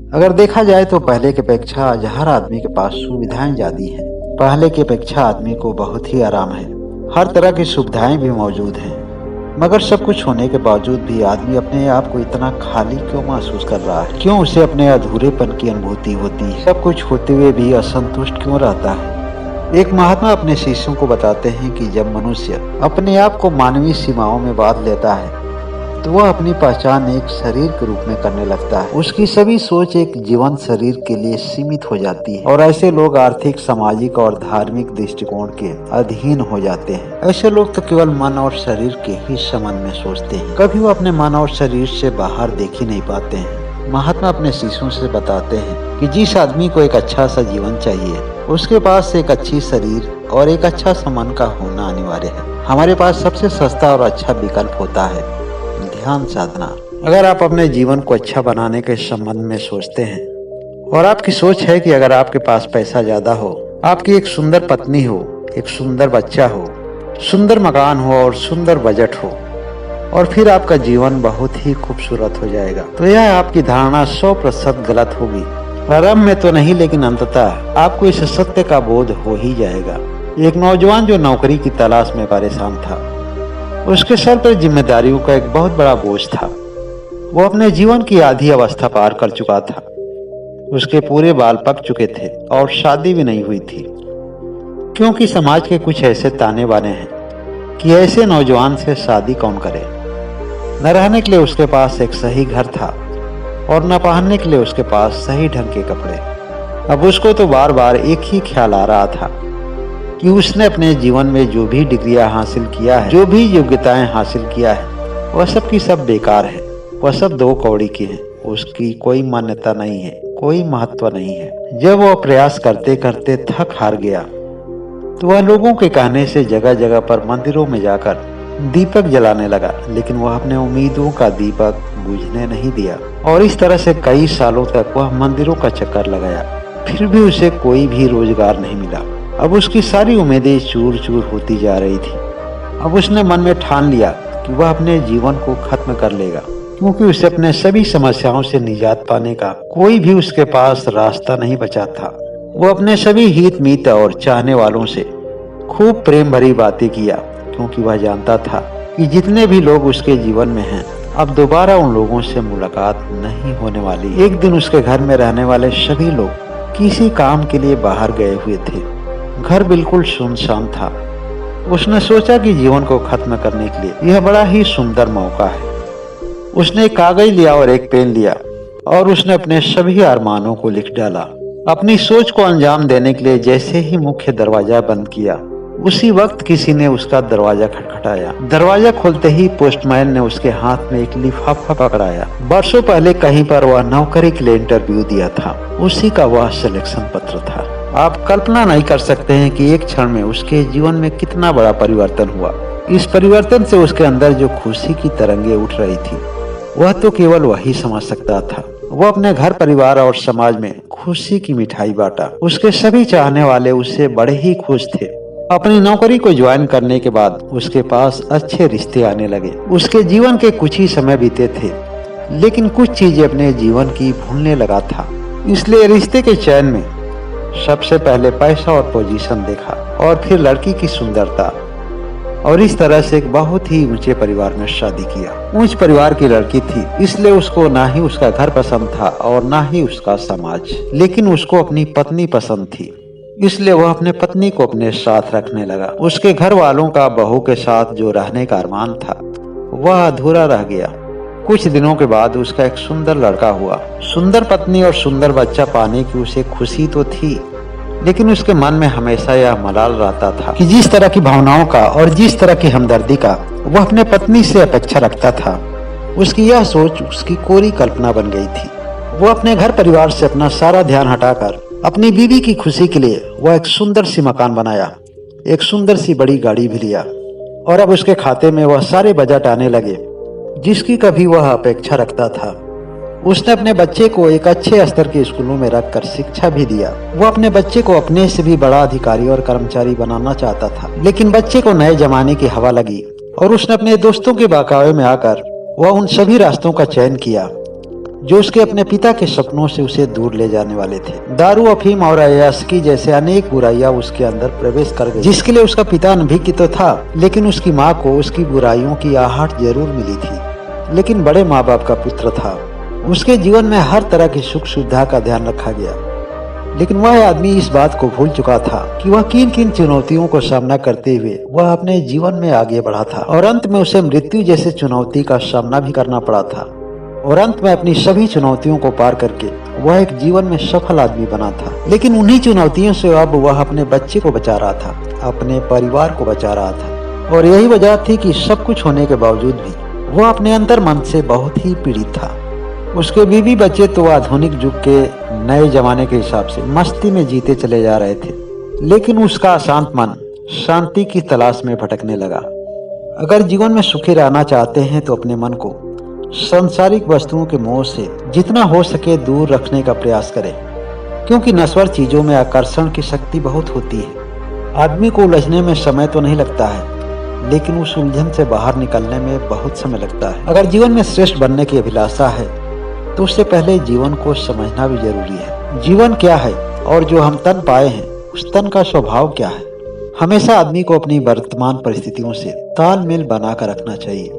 अगर देखा जाए तो पहले की अपेक्षा आज हर आदमी के पास सुविधाएं ज़्यादा हैं। पहले की अपेक्षा आदमी को बहुत ही आराम है, हर तरह की सुविधाएं भी मौजूद हैं। मगर सब कुछ होने के बावजूद भी आदमी अपने आप को इतना खाली क्यों महसूस कर रहा है? क्यों उसे अपने अधूरेपन की अनुभूति होती है? सब कुछ होते हुए भी असंतुष्ट क्यों रहता है? एक महात्मा अपने शिष्यों को बताते हैं कि जब मनुष्य अपने आप को मानवीय सीमाओं में बांध लेता है तो वह अपनी पहचान एक शरीर के रूप में करने लगता है। उसकी सभी सोच एक जीवंत शरीर के लिए सीमित हो जाती है और ऐसे लोग आर्थिक, सामाजिक और धार्मिक दृष्टिकोण के अधीन हो जाते हैं। ऐसे लोग तो केवल मन और शरीर के ही संबंध में सोचते हैं, कभी वो अपने मन और शरीर से बाहर देख ही नहीं पाते हैं। महात्मा अपने शिष्यों से बताते हैं कि जिस आदमी को एक अच्छा सा जीवन चाहिए, उसके पास एक अच्छी शरीर और एक अच्छा सा मन का होना अनिवार्य है। हमारे पास सबसे सस्ता और अच्छा विकल्प होता है ध्यान साधना। अगर आप अपने जीवन को अच्छा बनाने के संबंध में सोचते हैं और आपकी सोच है कि अगर आपके पास पैसा ज्यादा हो, आपकी एक सुंदर पत्नी हो, एक सुंदर बच्चा हो, सुंदर मकान हो और सुंदर बजट हो और फिर आपका जीवन बहुत ही खूबसूरत हो जाएगा, तो यह आपकी धारणा 100% गलत होगी। प्रारंभ में तो नहीं, लेकिन अंततः आपको इस सत्य का बोध हो ही जाएगा। एक नौजवान जो नौकरी की तलाश में परेशान था, उसके सर पर जिम्मेदारियों का एक बहुत बड़ा बोझ था। वो अपने जीवन की आधी अवस्था पार कर चुका था। उसके पूरे बाल पक चुके थे और शादी भी नहीं हुई थी, क्योंकि समाज के कुछ ऐसे ताने बाने हैं कि ऐसे नौजवान से शादी कौन करे। न रहने के लिए उसके पास एक सही घर था और न पहनने के लिए उसके पास सही ढंग के कपड़े। अब उसको तो बार बार एक ही ख्याल आ रहा था कि उसने अपने जीवन में जो भी डिग्रियां हासिल किया है, जो भी योग्यताएं हासिल किया है, वह सब की सब बेकार है। वह सब दो कौड़ी की है। उसकी कोई मान्यता नहीं है, कोई महत्व नहीं है। जब वह प्रयास करते करते थक हार गया तो वह लोगों के कहने से जगह जगह पर मंदिरों में जाकर दीपक जलाने लगा, लेकिन वह अपने उम्मीदों का दीपक बुझने नहीं दिया और इस तरह से कई सालों तक वह मंदिरों का चक्कर लगाया। फिर भी उसे कोई भी रोजगार नहीं मिला। अब उसकी सारी उम्मीदें चूर चूर होती जा रही थी। अब उसने मन में ठान लिया कि वह अपने जीवन को खत्म कर लेगा, क्योंकि उसे अपने सभी समस्याओं से निजात पाने का कोई भी उसके पास रास्ता नहीं बचा था। वो अपने सभी हित मीत और चाहने वालों से खूब प्रेम भरी बातें किया, क्योंकि वह जानता था कि जितने भी लोग उसके जीवन में हैं, अब दोबारा उन लोगों से मुलाकात नहीं होने वाली। एक दिन उसके घर में रहने वाले सभी लोग किसी काम के लिए बाहर गए हुए थे। घर बिल्कुल सुनसान था। उसने सोचा कि जीवन को खत्म करने के लिए यह बड़ा ही सुंदर मौका है। उसने एक कागज लिया और एक पेन लिया और उसने अपने सभी अरमानों को लिख डाला। अपनी सोच को अंजाम देने के लिए जैसे ही मुख्य दरवाजा बंद किया, उसी वक्त किसी ने उसका दरवाजा खटखटाया। दरवाजा खोलते ही पोस्टमैन ने उसके हाथ में एक लिफाफा पकड़ाया। वर्षों पहले कहीं पर वह नौकरी के लिए इंटरव्यू दिया था, उसी का वह सिलेक्शन पत्र था। आप कल्पना नहीं कर सकते हैं कि एक क्षण में उसके जीवन में कितना बड़ा परिवर्तन हुआ। इस परिवर्तन से उसके अंदर जो खुशी की तरंगे उठ रही थी, वह तो केवल वही समझ सकता था। वो अपने घर परिवार और समाज में खुशी की मिठाई बांटा। उसके सभी चाहने वाले उससे बड़े ही खुश थे। अपनी नौकरी को ज्वाइन करने के बाद उसके पास अच्छे रिश्ते आने लगे। उसके जीवन के कुछ ही समय बीते थे, लेकिन कुछ चीजें अपने जीवन की भूलने लगा था। इसलिए रिश्ते के चयन में सबसे पहले पैसा और पोजीशन देखा और फिर लड़की की सुंदरता, और इस तरह से एक बहुत ही ऊंचे परिवार में शादी किया। ऊंच परिवार की लड़की थी, इसलिए उसको ना ही उसका घर पसंद था और ना ही उसका समाज, लेकिन उसको अपनी पत्नी पसंद थी, इसलिए वह अपने पत्नी को अपने साथ रखने लगा। उसके घर वालों का बहू के साथ जो रहने का अरमान था, वह अधूरा रह गया। कुछ दिनों के बाद उसका एक सुंदर लड़का हुआ। सुंदर पत्नी और सुंदर बच्चा पाने की उसे खुशी तो थी, लेकिन उसके मन में हमेशा यह मलाल रहता था कि जिस तरह की भावनाओं का और जिस तरह की हमदर्दी का वह अपने पत्नी से अपेक्षा रखता था, उसकी यह सोच उसकी कोरी कल्पना बन गई थी। वो अपने घर परिवार से अपना सारा ध्यान हटाकर अपनी बीवी की खुशी के लिए वह एक सुंदर सी मकान बनाया, एक सुंदर सी बड़ी गाड़ी भी लिया, और अब उसके खाते में वह सारे बजट आने लगे जिसकी कभी वह अपेक्षा रखता था। उसने अपने बच्चे को एक अच्छे स्तर के स्कूलों में रखकर शिक्षा भी दिया। वो अपने बच्चे को अपने से भी बड़ा अधिकारी और कर्मचारी बनाना चाहता था, लेकिन बच्चे को नए जमाने की हवा लगी और उसने अपने दोस्तों के बहकावे में आकर वह उन सभी रास्तों का चयन किया जो उसके अपने पिता के सपनों से उसे दूर ले जाने वाले थे। दारू, अफीम और अय्याशी जैसे अनेक बुराइयां उसके अंदर प्रवेश कर गई, जिसके लिए उसका पिता अनभिज्ञ तो था, लेकिन उसकी माँ को उसकी बुराइयों की आहट जरूर मिली थी। लेकिन बड़े माँ बाप का पुत्र था, उसके जीवन में हर तरह की सुख सुविधा का ध्यान रखा गया। लेकिन वह आदमी इस बात को भूल चुका था कि वह किन किन चुनौतियों को सामना करते हुए वह अपने जीवन में आगे बढ़ा था, और अंत में उसे मृत्यु जैसे चुनौती का सामना भी करना पड़ा था। और अंत में अपनी सभी चुनौतियों को पार करके वह एक जीवन में सफल आदमी बना था। लेकिन उन्हीं चुनौतियों से अब वह अपने बच्चे को बचा रहा था, अपने परिवार को बचा रहा था। और यही वजह थी कि सब कुछ होने के बावजूद भी वह अपने अंतर मन से बहुत ही पीड़ित था। उसके बीवी बच्चे तो आधुनिक युग के नए जमाने के हिसाब से मस्ती में जीते चले जा रहे थे, लेकिन उसका अशांत मन शांति की तलाश में भटकने लगा। अगर जीवन में सुखी रहना चाहते हैं तो अपने मन को सांसारिक वस्तुओं के मोह से जितना हो सके दूर रखने का प्रयास करें, क्योंकि नश्वर चीजों में आकर्षण की शक्ति बहुत होती है। आदमी को उलझने में समय तो नहीं लगता है, लेकिन उस उलझन से बाहर निकलने में बहुत समय लगता है। अगर जीवन में श्रेष्ठ बनने की अभिलाषा है तो उससे पहले जीवन को समझना भी जरूरी है। जीवन क्या है और जो हम तन पाए हैं उस तन का स्वभाव क्या है। हमेशा आदमी को अपनी वर्तमान परिस्थितियों से तालमेल बनाकर रखना चाहिए।